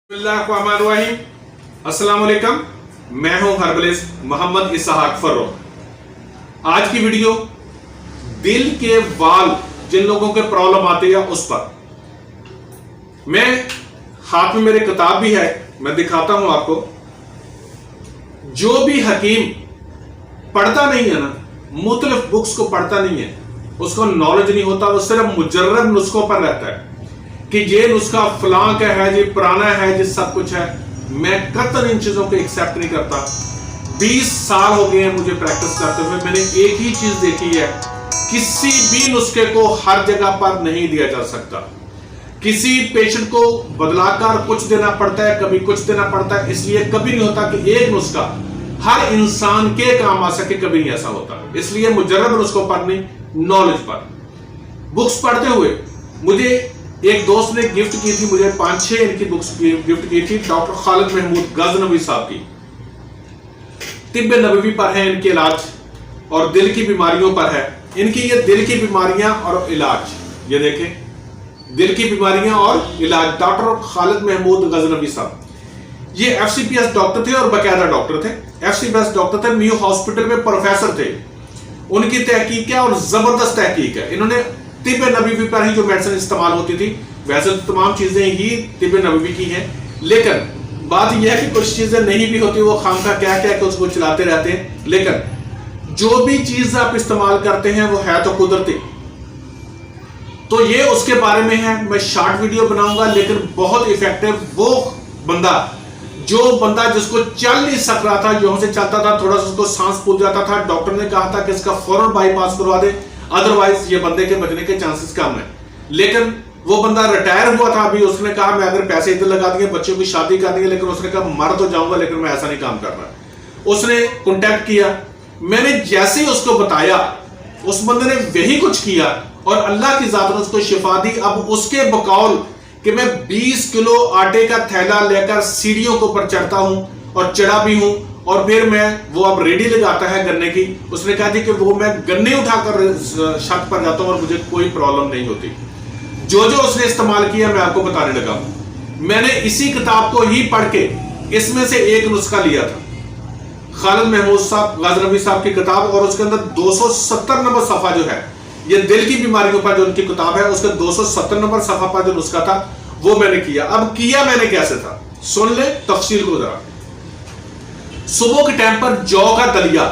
अस्सलाम वालेकुम, मैं हूं हर्बलिस्ट मोहम्मद इसहाक फर्रुख। आज की वीडियो दिल के वाल जिन लोगों के प्रॉब्लम आती है उस पर। मैं हाथ में मेरे किताब भी है, मैं दिखाता हूं आपको। जो भी हकीम पढ़ता नहीं है ना, मुख्तलिफ बुक्स को पढ़ता नहीं है, उसको नॉलेज नहीं होता, वो सिर्फ मुजर्रद नुस्खों पर रहता है कि ये नुस्खा फलां का है, ये पुराना है, ये सब कुछ है। मैं कतई इन चीजों को एक्सेप्ट नहीं करता। 20 साल हो गए हैं मुझे प्रैक्टिस करते हुए। मैंने एक ही चीज देखी है, किसी भी नुस्खे को हर जगह पर नहीं दिया जा सकता। किसी पेशेंट को बदलाकर कुछ देना पड़ता है, कभी कुछ देना पड़ता है। इसलिए कभी नहीं होता कि एक नुस्खा हर इंसान के काम आ सके, कभी नहीं ऐसा होता। इसलिए मुजर्रब नुस्खों पर नहीं, नॉलेज पर। बुक्स पढ़ते हुए मुझे एक दोस्त ने गिफ्ट की थी, मुझे 5-6 इनकी बुक्स गिफ्ट की थी। डॉक्टर खालिद महमूद गजनवी साहब की तिब्बे नबवी पर है इनके इलाज, और दिल की बीमारियों पर है इनकी। ये दिल की बीमारियां और इलाज, ये देखें, दिल की बीमारियां और इलाज, डॉक्टर खालिद महमूद गजनवी साहब। ये FCPS डॉक्टर थे और बाकायदा डॉक्टर थे। FCPS डॉक्टर थे, मियो हॉस्पिटल में प्रोफेसर थे। उनकी तहकीक है और जबरदस्त तहकीक है। इन्होंने तिब्बे नबवी पर ही जो मेडिसिन इस्तेमाल होती थी, वैसे तो तमाम चीजें ही तिब्बे नबवी की हैं, लेकिन बात यह है कि कुछ चीजें नहीं भी होती, वो खामखा क्या क्या कि उसको चलाते रहते हैं। लेकिन जो भी चीज आप इस्तेमाल करते हैं वो है तो कुदरती। तो ये उसके बारे में है, मैं शॉर्ट वीडियो बनाऊंगा, लेकिन बहुत इफेक्टिव। वो बंदा जिसको चल नहीं सक रहा था, जो से चलता था, थोड़ा सा उसको सांस फूल जाता था, डॉक्टर ने कहा था कि इसका फौरन बाईपास करवा दे, अदरवाइज ये बंदे के बचने के चांसेस कम है। लेकिन वो बंदा रिटायर हुआ था अभी, उसने कहा मैं अगर पैसे इधर लगा दिए, बच्चों की शादी कर दी, लेकिन उसने कहा मर तो जाऊंगा लेकिन मैं ऐसा नहीं काम कर रहा। उसने कांटेक्ट किया, मैंने जैसे ही उसको बताया, उस बंदे ने वही कुछ किया और अल्लाह की जात ने उसको शिफा दी। अब उसके बकौल कि मैं 20 किलो आटे का थैला लेकर सीढ़ियों के ऊपर चढ़ता हूं और चढ़ा भी हूं, और फिर वो अब रेडी लगाता है गन्ने की। उसने कहा थी कि वो मैं गन्ने उठाकर छत पर जाता हूं और मुझे कोई प्रॉब्लम नहीं होती। जो उसने इस्तेमाल किया मैं आपको बताने लगा। मैंने इसी किताब को ही पढ़ के इसमें से एक नुस्खा लिया था, खालिद महमूद साहब गजनवी साहब की किताब, और उसके अंदर 270 नंबर सफा जो है, ये दिल की बीमारियों पर जो उनकी किताब है, उसके 270 नंबर सफा पर जो नुस्खा था वो मैंने किया। अब किया मैंने कैसे था, सुन ले तफसील को जरा। सुबह के टाइम पर जौ का दलिया,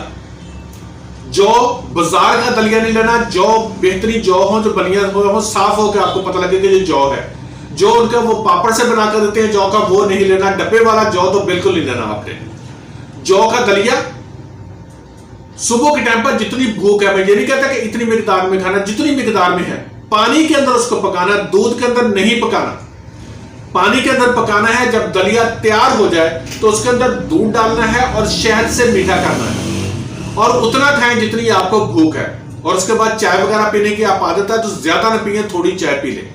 जौ बाजार का दलिया नहीं लेना, जौ बेहतरीन जौ हो, जो बनिया हो, साफ हो के आपको पता लगे कि ये जौ है। जो उनका वो पापड़ से बनाकर देते हैं जौ का, वो नहीं लेना। डब्बे वाला जौ तो बिल्कुल नहीं लेना आपने। जौ का दलिया सुबह के टाइम पर जितनी भूख है, मैं ये नहीं कहता कि इतनी मिकदार में खाना, जितनी मिकदार में है, पानी के अंदर उसको पकाना, दूध के अंदर नहीं पकाना, पानी के अंदर पकाना है। जब दलिया तैयार हो जाए तो उसके अंदर दूध डालना है और शहद से मीठा करना है, और उतना खाएं जितनी आपको भूख है। और उसके बाद चाय वगैरह पीने की आप आदत है तो ज्यादा ना पिए, थोड़ी चाय पी ले।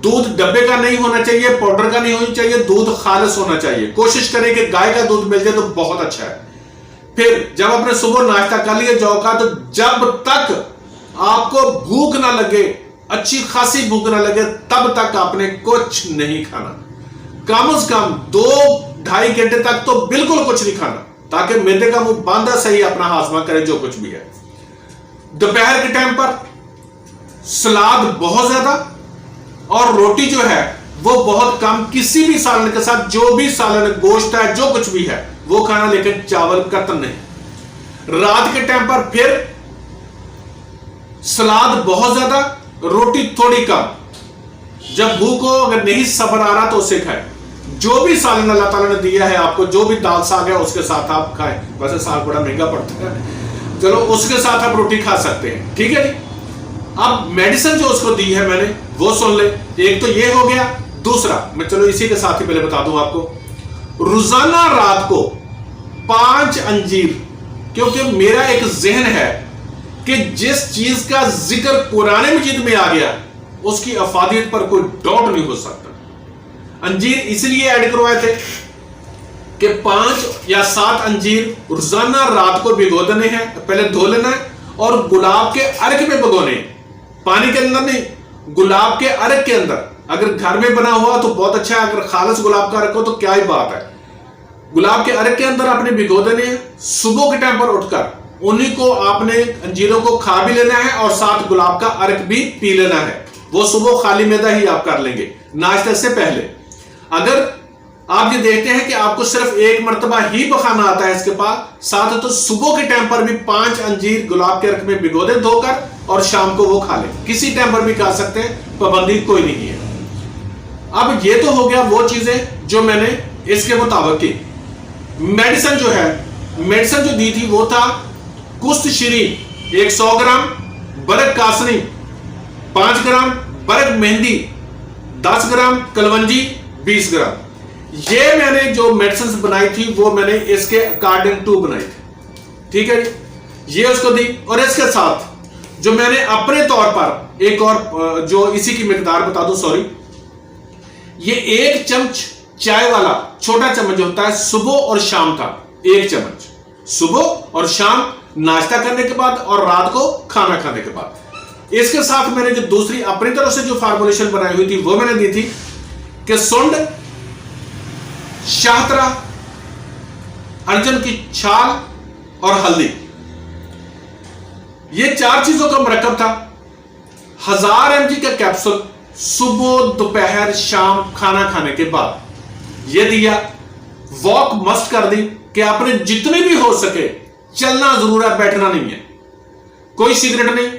दूध डब्बे का नहीं होना चाहिए, पाउडर का नहीं होना चाहिए, दूध खालिस होना चाहिए। कोशिश करें कि गाय का दूध मिल जाए तो बहुत अच्छा है। फिर जब आपने सुबह नाश्ता कर लिया जौ का, तो जब तक आपको भूख ना लगे, अच्छी खासी भूख ना लगे, तब तक आपने कुछ नहीं खाना। कम से कम 2-2.5 घंटे तक तो बिल्कुल कुछ नहीं खाना, ताकि मैदे का मुंह बांधा सही अपना हाजमा करे जो कुछ भी है। दोपहर के टाइम पर सलाद बहुत ज्यादा, और रोटी जो है वो बहुत कम, किसी भी सालन के साथ, जो भी सालन, गोश्त है, जो कुछ भी है वो खाना, लेकिन चावल कतई नहीं। रात के टाइम पर फिर सलाद बहुत ज्यादा, रोटी थोड़ी कम। जब भूख हो, अगर नहीं सब्र आ रहा तो उसे खाए। जो भी सालन अल्लाह ताला ने दिया है आपको, जो भी दाल साग है उसके साथ आप खाएं। वैसे साग बड़ा महंगा पड़ता है, चलो उसके साथ आप रोटी खा सकते हैं, ठीक है जी। अब मेडिसिन जो उसको दी है मैंने, वो सुन ले। एक तो ये हो गया। दूसरा, मैं चलो इसी के साथ ही पहले बता दूं आपको, रोजाना रात को 5 अंजीर, क्योंकि मेरा एक जहन है कि जिस चीज का जिक्र कुरान मजीद में आ गया उसकी अफादियत पर कोई डाउट नहीं हो सकता। अंजीर इसलिए ऐड करवाए थे कि 5 या 7 अंजीर रोजाना रात को भिगो देने हैं, पहले धो लेना है, और गुलाब के अर्क में भिगोने, पानी के अंदर नहीं, गुलाब के अर्क के अंदर اگر گھر میں بنا ہوا تو بہت اچھا ہے, اگر خالص گلاب کا رکھو تو کیا ہی بات ہے. گلاب کے ارک کے اندر آپ نے بھگو دینے ہیں, صبح کے ٹائم پر اٹھ کر انہی کو آپ نے انجیروں کو کھا بھی لینا ہے اور ساتھ گلاب کا ارک بھی پی لینا ہے. وہ صبح خالی معدہ ہی آپ کر لیں گے ناشتے سے پہلے. اگر آپ یہ دیکھتے ہیں کہ آپ کو صرف ایک مرتبہ ہی بخانا آتا ہے اس کے پاس ساتھ, تو صبح کے ٹائم پر بھی 5 انجیر گلاب کے ارک میں بھگو دیں دھو کر, اور شام کو وہ کھا لیں. کسی ٹائم پر بھی کھا سکتے ہیں, پابندی کوئی نہیں ہے. اب یہ تو ہو گیا وہ چیزیں جو میں نے اس کے مطابق کی. میڈیسن جو ہے, میڈیسن جو دی تھی وہ تھا کست شیرین 100 گرام, برگ کاسنی 5 گرام, برگ مہندی 10 گرام, کلونجی 20 گرام. یہ میں نے جو میڈیسنز بنائی تھی وہ میں نے اس کے اکارڈنگ ٹو بنائی تھی. ٹھیک ہے جی, یہ اس کو دی. اور اس کے ساتھ جو میں نے اپنے طور پر ایک اور جو اسی کی مقدار بتا دوں, سوری, یہ 1 چمچ چائے والا چھوٹا چمچ جو ہوتا ہے صبح اور شام کا, 1 چمچ صبح اور شام ناشتہ کرنے کے بعد اور رات کو کھانا کھانے کے بعد. اس کے ساتھ میں نے جو دوسری اپنی طرف سے جو فارمولیشن بنائی ہوئی تھی وہ میں نے دی تھی کہ سنڈ, شاہترہ, ارجن کی چھال اور ہلدی, یہ 4 چیزوں کا مرکب تھا. 1000 mg کا کیپسول صبح, دوپہر, شام کھانا کھانے کے بعد یہ دیا. واک مسٹ کر دی کہ آپ نے جتنی بھی ہو سکے چلنا ضرور ہے, بیٹھنا نہیں ہے. کوئی سگریٹ نہیں,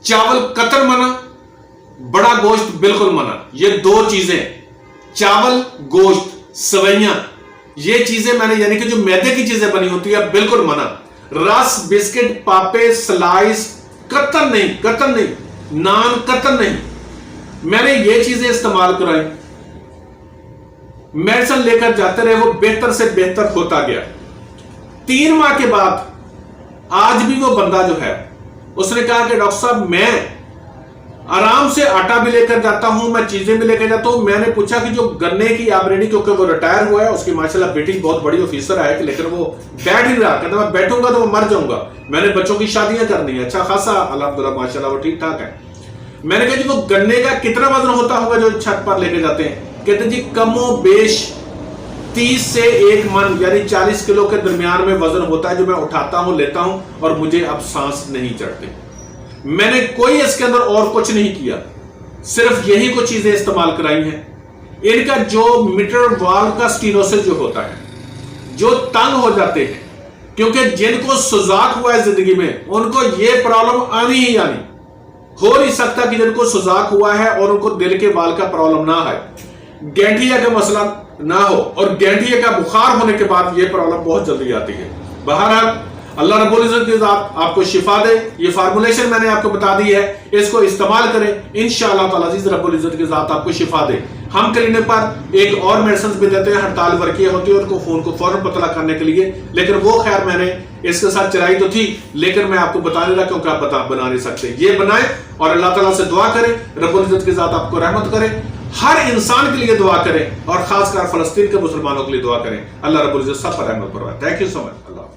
چاول قطعاً منع, بڑا گوشت بالکل منع. یہ 2 چیزیں, چاول, گوشت, سوئیاں, یہ چیزیں میں نے یعنی کہ جو میدے کی چیزیں بنی ہوتی ہے بالکل منع. رس, بسکٹ, پاپے, سلائس قطعاً نہیں, قطعاً نہیں. نان قطعاً نہیں. میں نے یہ چیزیں استعمال کرائی. میڈیسن لے کر جاتے رہے, وہ بہتر سے بہتر ہوتا گیا. 3 ماہ کے بعد آج بھی وہ بندہ جو ہے اس نے کہا کہ ڈاکٹر صاحب میں آرام سے آٹا بھی لے کر جاتا ہوں, میں چیزیں بھی لے کر جاتا ہوں. میں نے پوچھا کہ جو گنے کی آپ ریڈی, کیونکہ وہ ریٹائر ہوا ہے, اس کی ماشاءاللہ بیٹی بہت بڑی آفیسر ہے, لیکن وہ بیٹھ ہی رہا, کہتا میں بیٹھوں گا تو وہ مر جاؤں گا, میں نے بچوں کی شادیاں کرنی ہے. اچھا خاصا الحمدللہ ماشاءاللہ وہ ٹھیک ٹھاک ہے. میں نے کہا جی وہ گنے کا کتنا وزن ہوتا ہوگا جو چھت پر لے کے جاتے ہیں؟ کہتے جی کم و بیش 30 سے 1 من یعنی 40 کلو کے درمیان میں وزن ہوتا ہے جو میں اٹھاتا ہوں, لیتا ہوں, اور مجھے اب سانس نہیں چڑھتے. میں نے کوئی اس کے اندر اور کچھ نہیں کیا, صرف یہی کچھ چیزیں استعمال کرائی ہیں. ان کا جو میٹر وال کا سٹینوسس جو ہوتا ہے, جو تنگ ہو جاتے ہیں, کیونکہ جن کو سوزاک ہوا ہے زندگی میں ان کو یہ پرابلم آنی ہی آنی, ہو نہیں سکتا کہ جن کو سوزاک ہوا ہے اور ان کو دل کے وال کا پرابلم نہ آئے, گینٹھیا کا مسئلہ نہ ہو, اور گینٹھیا کا بخار ہونے کے بعد یہ پرابلم بہت جلدی آتی ہے. بہرحال اللہ رب العزت کی ذات آپ کو شفا دے. یہ فارمولیشن میں نے آپ کو بتا دی ہے, اس کو استعمال کریں, انشاءاللہ تعالی عزیز رب العزت کی ذات آپ کو شفا دے. ہم کلینک پر ایک اور میڈیسنز بھی دیتے ہیں, ہڑتال ورقیہ ہوتی ہے ان کو خون کو فوراً پتلا کرنے کے لیے, لیکن وہ خیر میں نے اس کے ساتھ چلائی تو تھی, لیکن میں آپ کو بتا نہیں رہا کیونکہ آپ بنا نہیں سکتے. یہ بنائیں اور اللہ تعالیٰ سے دعا کریں, رب العزت کی ذات آپ کو رحمت کرے. ہر انسان کے لیے دعا کریں, اور خاص کر فلسطین کے مسلمانوں کے لیے دعا کریں. اللہ رب العزت سب پر رحمت فرمائے. Thank you so much. Allah